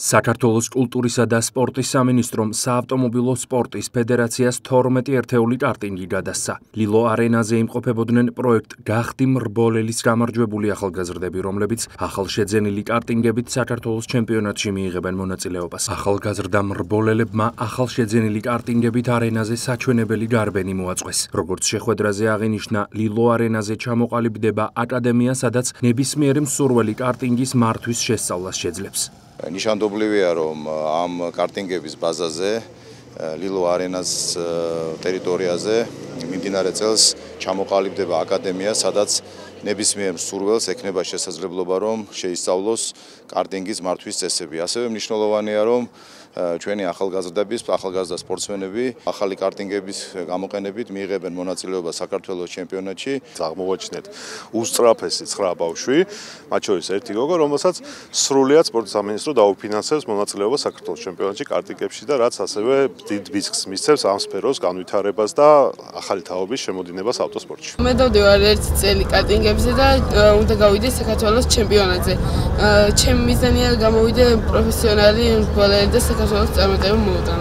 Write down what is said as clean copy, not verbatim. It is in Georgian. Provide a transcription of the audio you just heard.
საქართველოს კულტურისა და სპორტის სამინისტრომ საავტომობილო სპორტის ფედერაციას 12 ერთეული კარტინგი გადასცა. ლილო არენაზე იმყოფებოდნენ პროექტ გახდი მრბოლელის გამარჯვებული ახალგაზრდები, რომლებიც ახალშეძენილი კარტინგებით საქართველოს ჩემპიონატში მიიღებენ მონაწილეობას. ახალგაზრდა მრბოლელებმა ახალშეძენილი კარტინგებით არენაზე საჩვენებელი გარბენი მოაწყვეს. როგორც შეხვედრაზე აღინიშნა, ლილო არენაზე ჩამოყალიბდება აკადემია, სადაც ნებისმიერი მსურველი კარტინგის მართვის შესწავლას შეძლებს. ნიშანდობლივია, რომ ამ კარტინგების ბაზაზე ლილო არენას ტერიტორიაზე მიმდინარე წელს ჩამოყალიბდება აკადემია, სადაც ნებისმიერ მსურველს ექნება შესაძლებლობა, რომ შეისწავლოს კარტინგის მართვის წესები. ასევე მნიშვნელოვანია, რომ ჩვენი ახალგაზრდა სპორტსმენები ახალი კარტინგების გამოყენებით მიიღებენ მონაწილეობას საქართველოს ჩემპიონატში. აღმოვაჩინეთ უსწრაფესი 9 ბავშვი, მათ შორის ერთი გოგო, რომელსაც სრულიად სპორტის სამინისტრო დაუფინანსებს მონაწილეობას საქართველოს ჩემპიონატში კარტინგებში და რაც ასევე დიდ ბიძგს მისცემს ამ სფეროს განვითარებას და ახალი თაობის შემოდინებას ავტოსპორტში. მე დავდივარ ერთი წელი კარტინგებზე და უნდა გავიდე საქართველოს ჩემპიონატზე. ჩემი მიზანია გამოვიდე პროფესიონალი მრბოლელი და საქართველოს წარმატება მოვუტანო.